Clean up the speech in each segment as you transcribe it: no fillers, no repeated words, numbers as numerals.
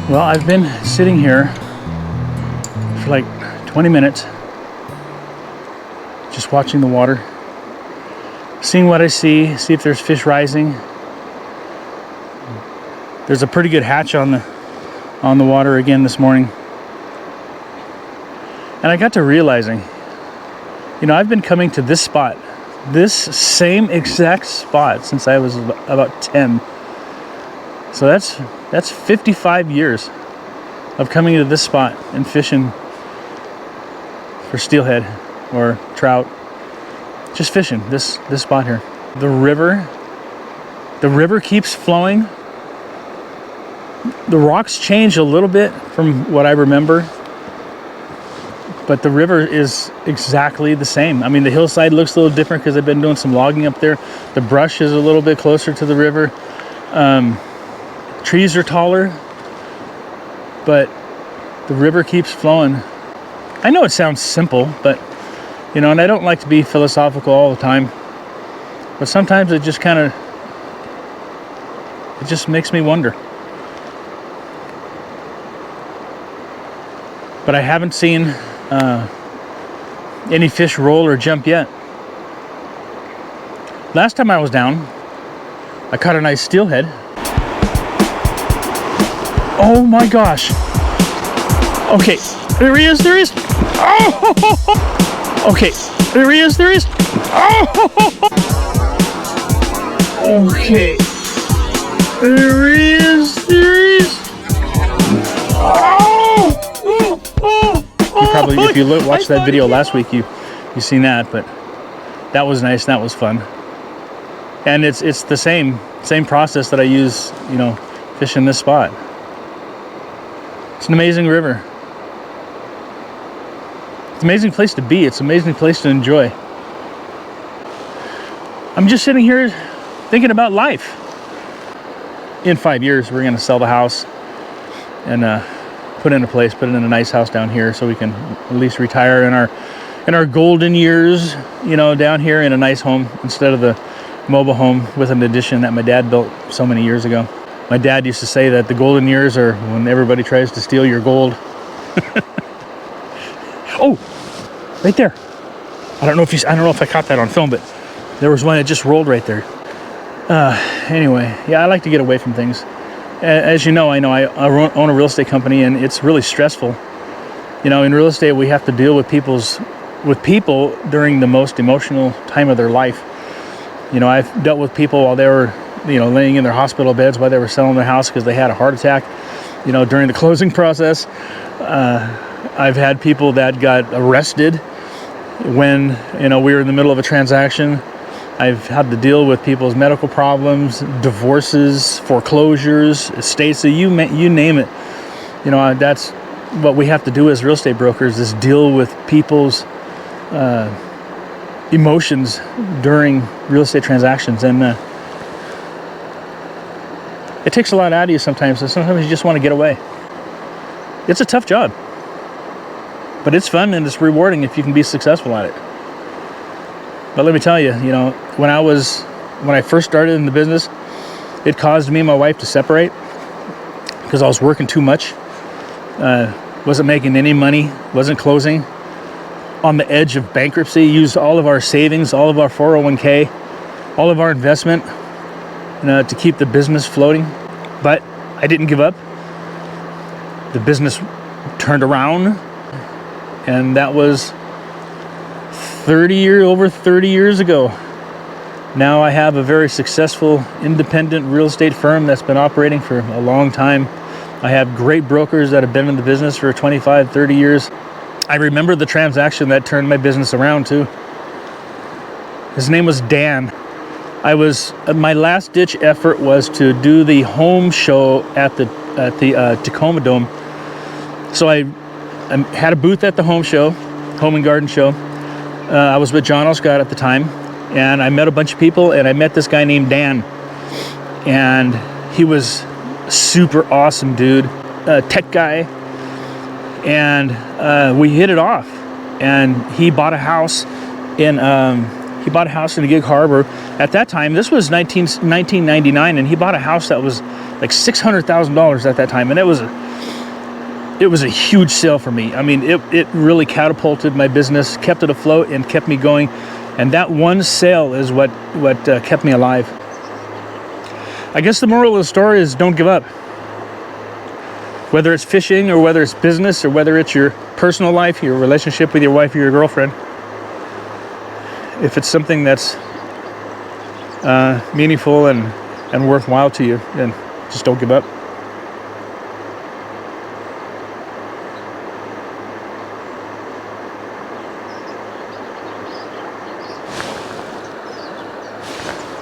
Well, I've been sitting here for like 20 minutes, just watching the water, seeing what I see if there's fish rising. There's a pretty good hatch on the water again this morning. And I got to realizing, you know, I've been coming to this spot, this same exact spot, since I was about 10. So that's 55 years of coming to this spot and fishing for steelhead or trout. Just fishing this spot here. The river keeps flowing. The rocks change a little bit from what I remember, but the river is exactly the same. I mean, the hillside looks a little different because I've been doing some logging up there. The brush is a little bit closer to the river. Trees are taller, but the river keeps flowing. I know it sounds simple, but you know, and I don't like to be philosophical all the time, but sometimes it just makes me wonder. But I haven't seen any fish roll or jump yet. Last time I was down, I caught a nice steelhead. Oh my gosh. Okay, there he is. Oh! Okay, there he is. Oh! Okay. There he is. Oh! You probably, if you watched that video last week, you seen that, but that was nice. That was fun. And it's the same process that I use, you know, fishing this spot. It's an amazing river. It's an amazing place to be. It's an amazing place to enjoy. I'm just sitting here thinking about life. In 5 years, we're going to sell the house and put in a nice house down here, so we can at least retire in our golden years, you know, down here in a nice home instead of the mobile home with an addition that my dad built so many years ago. My dad used to say that the golden years are when everybody tries to steal your gold. Oh, right there. I don't know if I caught that on film, but there was one that just rolled right there. Anyway, yeah, I like to get away from things. As you know, I own a real estate company, and it's really stressful. You know, in real estate, we have to deal with people during the most emotional time of their life. You know, I've dealt with people while they were, you know, laying in their hospital beds while they were selling their house because they had a heart attack, you know, during the closing process. I've had people that got arrested when, you know, we were in the middle of a transaction. I've had to deal with people's medical problems, divorces, foreclosures, estates, so you name it. You know, that's what we have to do as real estate brokers, is deal with people's emotions during real estate transactions. And it takes a lot out of you sometimes. So sometimes you just want to get away. It's a tough job, but it's fun and it's rewarding if you can be successful at it. But let me tell you, you know, when I first started in the business, it caused me and my wife to separate because I was working too much. Wasn't making any money, wasn't closing. On the edge of bankruptcy, used all of our savings, all of our 401k, all of our investment, to keep the business floating. But I didn't give up. The business turned around, and that was over 30 years ago. Now I have a very successful independent real estate firm that's been operating for a long time. I have great brokers that have been in the business for 25, 30 years. I remember the transaction that turned my business around too. His name was Dan. My last ditch effort was to do the home show at the Tacoma Dome. So I had a booth at the home and garden show. I was with John L. Scott at the time, and I met a bunch of people, and I met this guy named Dan. And he was a super awesome dude, tech guy. And we hit it off. And he bought a house in the Gig Harbor. At that time, this was 1999, and he bought a house that was like $600,000 at that time. And it was it was a huge sale for me. I mean, it really catapulted my business, kept it afloat, and kept me going. And that one sale is what kept me alive. I guess the moral of the story is don't give up. Whether it's fishing or whether it's business or whether it's your personal life, your relationship with your wife or your girlfriend. If it's something that's meaningful and worthwhile to you, then just don't give up.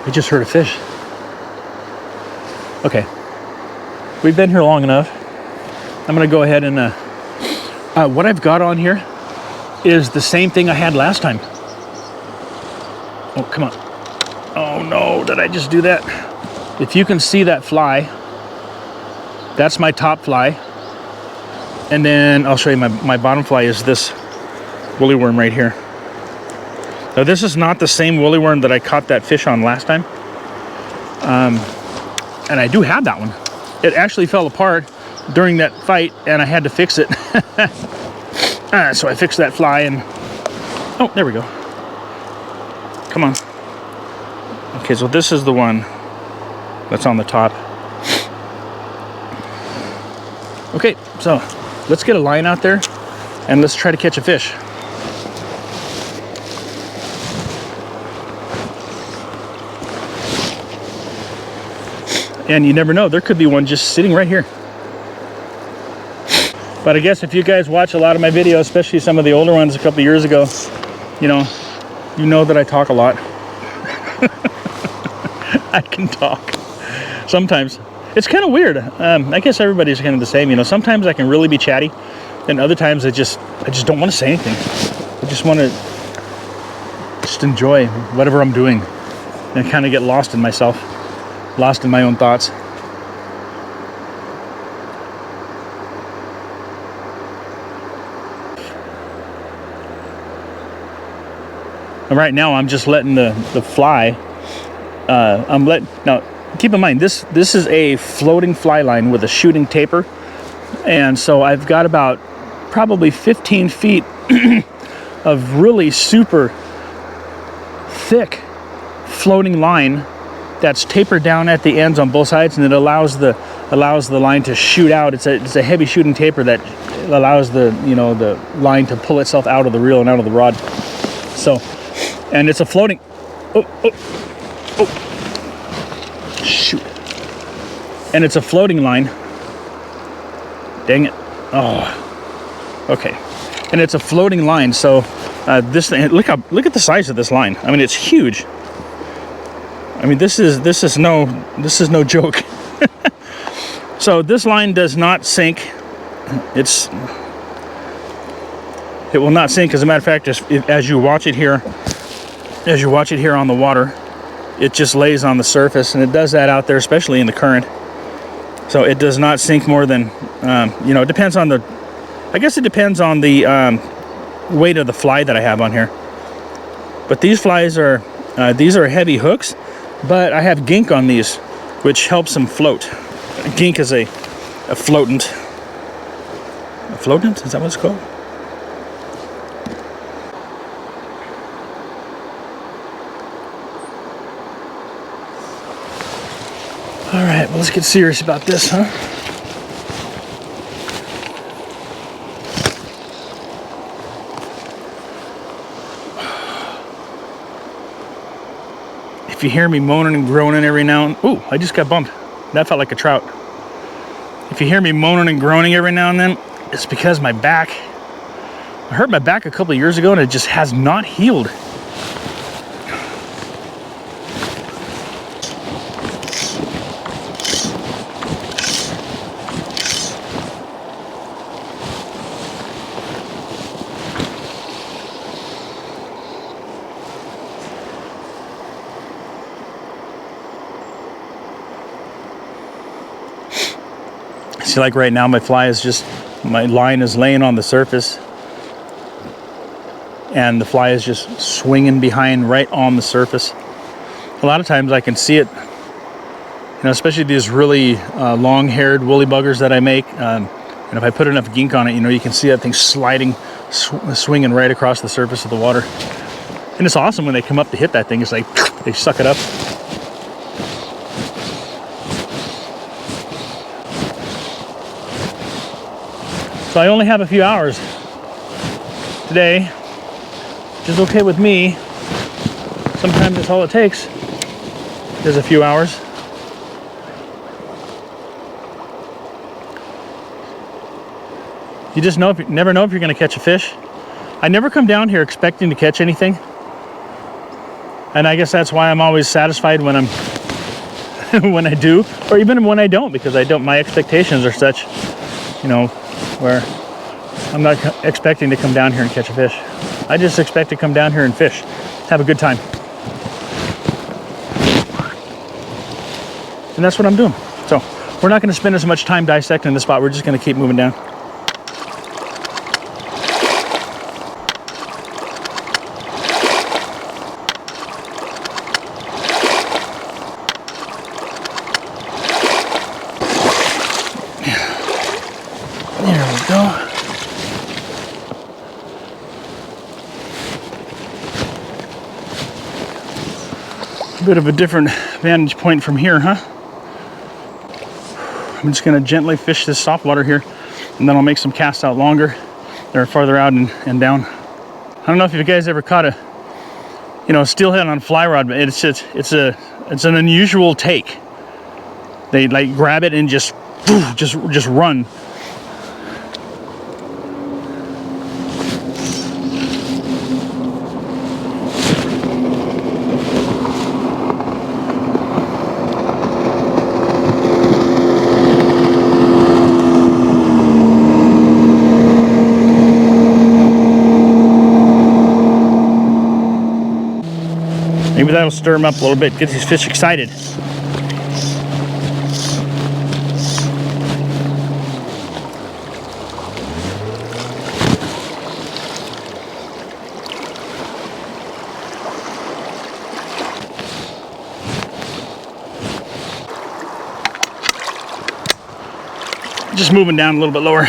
I just heard a fish. Okay, we've been here long enough. I'm gonna go ahead and what I've got on here is the same thing I had last time. Oh, come on. Oh no, did I just do that? If you can see that fly, that's my top fly. And then I'll show you my bottom fly is this woolly worm right here. Now this is not the same woolly worm that I caught that fish on last time. And I do have that one. It actually fell apart during that fight and I had to fix it. So I fixed that fly and, oh, there we go. Come on. Okay, so this is the one that's on the top. Okay, so let's get a line out there and let's try to catch a fish. And you never know, there could be one just sitting right here. But I guess if you guys watch a lot of my videos, especially some of the older ones a couple of years ago, you know that I talk a lot. I can talk sometimes. It's kind of weird. I guess everybody's kind of the same, you know. Sometimes I can really be chatty, and other times I just don't want to say anything. I just want to just enjoy whatever I'm doing and kind of get lost in myself, lost in my own thoughts. And right now I'm just letting the fly, now keep in mind this is a floating fly line with a shooting taper, and so I've got about probably 15 feet of really super thick floating line that's tapered down at the ends on both sides, and it allows the line to shoot out. It's a heavy shooting taper that allows the line to pull itself out of the reel and out of the rod. So, and it's a floating, shoot. And it's a floating line. Dang it. Oh, okay. And it's a floating line. So this thing, look at the size of this line. I mean, it's huge. I mean, this is no joke. So this line does not sink. It will not sink. As a matter of fact, as you watch it here on the water, it just lays on the surface, and it does that out there, especially in the current. So it does not sink more than, it depends on the weight of the fly that I have on here. But these flies are, these are heavy hooks, but I have gink on these, which helps them float. Gink is a floatant. A floatant? Is that what it's called? All right, well, let's get serious about this, huh? If you hear me moaning and groaning every now and... Ooh, I just got bumped. That felt like a trout. If you hear me moaning and groaning every now and then, it's because my back... I hurt my back a couple of years ago, and it just has not healed. See, like right now, my line is laying on the surface, and the fly is just swinging behind right on the surface. A lot of times I can see it, especially these really long-haired woolly buggers that I make. And if I put enough gink on it, you know, you can see that thing sliding, swinging right across the surface of the water. And it's awesome when they come up to hit that thing. It's like they suck it up. So I only have a few hours today, which is okay with me. Sometimes that's all it takes is a few hours. You just never know if you're going to catch a fish. I never come down here expecting to catch anything. And I guess that's why I'm always satisfied when I'm when I do, or even when I don't, because my expectations are such, you know, where I'm not expecting to come down here and catch a fish. I just expect to come down here and fish, have a good time. And that's what I'm doing. So we're not going to spend as much time dissecting the spot. We're just going to keep moving down. Bit of a different vantage point from here, huh? I'm just gonna gently fish this soft water here, and then I'll make some casts out longer. They're farther out and down. I don't know if you guys ever caught a, you know, steelhead on fly rod, but it's an unusual take. They like grab it and just run. Maybe that'll stir them up a little bit, get these fish excited. Just moving down a little bit lower.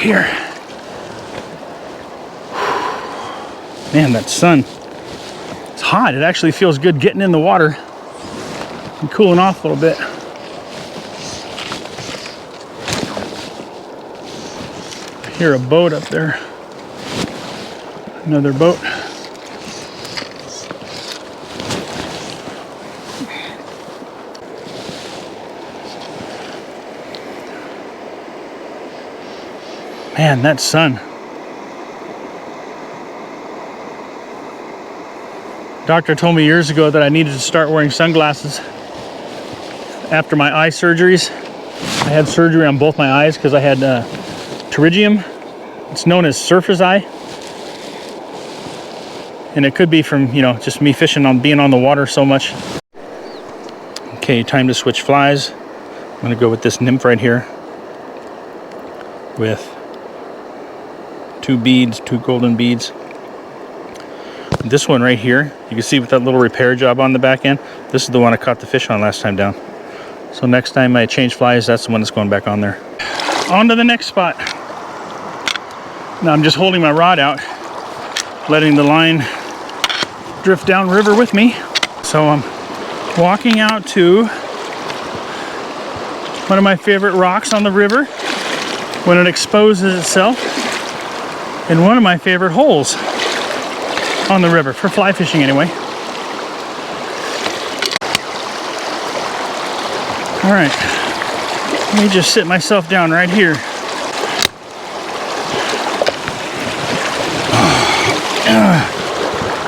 Here. Man, that sun, it's hot. It actually feels good getting in the water and cooling off a little bit. I hear a boat up there. Another boat. Man, that sun. Doctor told me years ago that I needed to start wearing sunglasses after my eye surgeries. I had surgery on both my eyes because I had pterygium. It's known as surface eye. And it could be from, you know, just me fishing on being on the water so much. Okay, time to switch flies. I'm gonna go with this nymph right here with two golden beads. This one right here, you can see with that little repair job on the back end, this is the one I caught the fish on last time down. So next time I change flies, that's the one that's going back on there. On to the next spot. Now I'm just holding my rod out, letting the line drift down river with me. So I'm walking out to one of my favorite rocks on the river when it exposes itself, in one of my favorite holes on the river, for fly fishing anyway. All right, let me just sit myself down right here.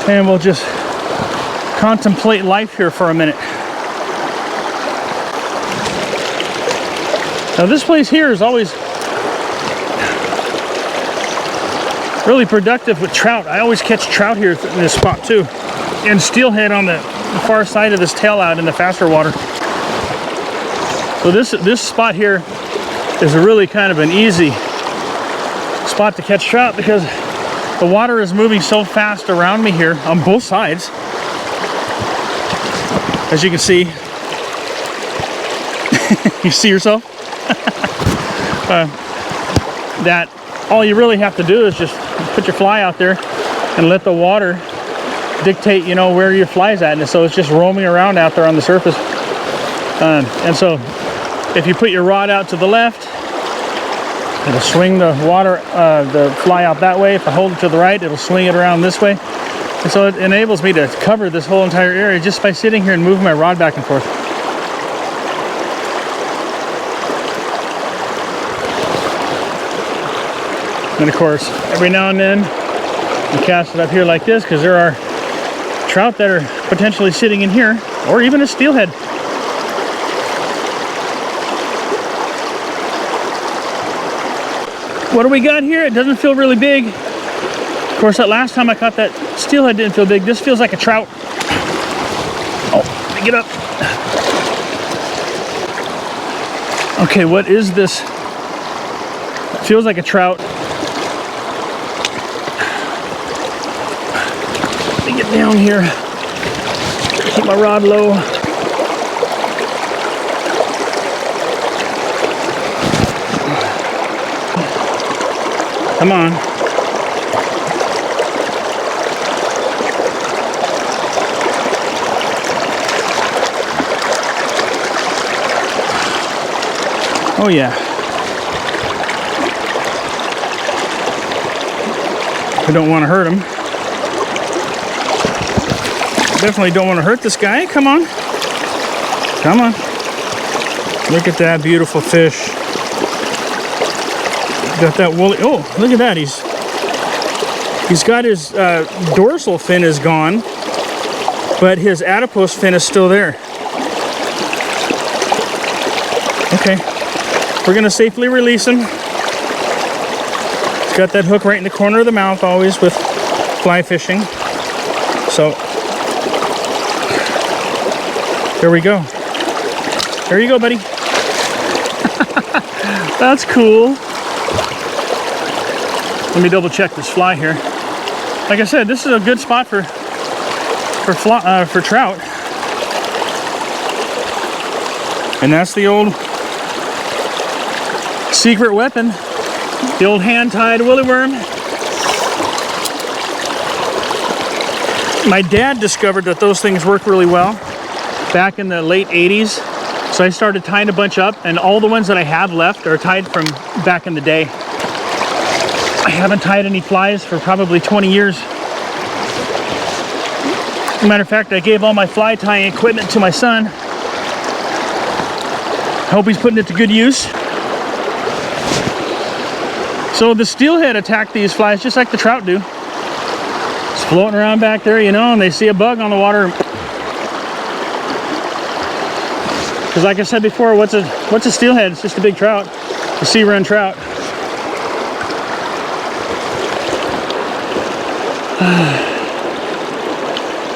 And we'll just contemplate life here for a minute. Now this place here is always really productive with trout. I always catch trout here in this spot too, and steelhead on the far side of this tail out in the faster water. So this spot here is a really kind of an easy spot to catch trout because The water is moving so fast around me here on both sides. As you can see. You see yourself? That all you really have to do is just put your fly out there and let the water dictate, you know, where your fly's at. And so it's just roaming around out there on the surface. And so if you put your rod out to the left, it'll swing the water, the fly out that way. If I hold it to the right, it'll swing it around this way. And so it enables me to cover this whole entire area just by sitting here and moving my rod back and forth. And of course, every now and then, you cast it up here like this because there are trout that are potentially sitting in here, or even a steelhead. What do we got here? It doesn't feel really big. Of course, that last time I caught that steelhead didn't feel big. This feels like a trout. Oh, let me get up. Okay, what is this? It feels like a trout. Let me get down here. Keep my rod low. Come on. Oh yeah. I don't want to hurt him. Definitely don't want to hurt this guy. Come on. Come on. Look at that beautiful fish. Got that woolly. Oh, look at that. He's got his dorsal fin is gone, but his adipose fin is still there. Okay, we're gonna safely release him. He's got that hook right in the corner of the mouth, always with fly fishing. So there we go. There you go, buddy. That's cool. Let me double check this fly here. Like I said, this is a good spot for trout. And that's the old secret weapon, the old hand-tied woolly worm. My dad discovered that those things work really well back in the late 80s. So I started tying a bunch up, and all the ones that I have left are tied from back in the day. I haven't tied any flies for probably 20 years. As a matter of fact, I gave all my fly tying equipment to my son. I hope he's putting it to good use. So the steelhead attack these flies just like the trout do. It's floating around back there, you know, and they see a bug on the water. Because like I said before, what's a steelhead? It's just a big trout, a Sea Run Trout.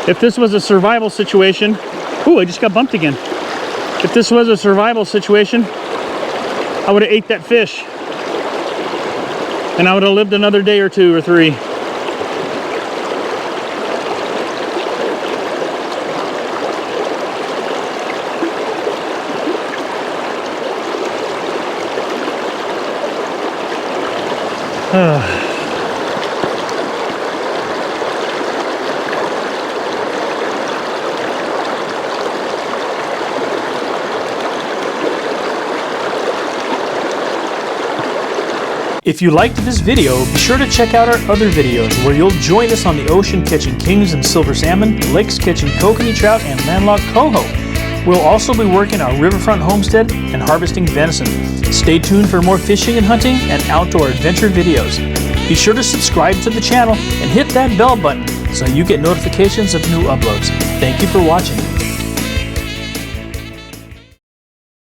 If this was a survival situation, ooh, I just got bumped again. If this was a survival situation, I would have ate that fish. And I would have lived another day or two or three. If you liked this video, be sure to check out our other videos where you'll join us on the ocean catching kings and silver salmon, lakes catching kokanee trout and landlocked coho. We'll also be working our riverfront homestead and harvesting venison. Stay tuned for more fishing and hunting and outdoor adventure videos. Be sure to subscribe to the channel and hit that bell button so you get notifications of new uploads. Thank you for watching.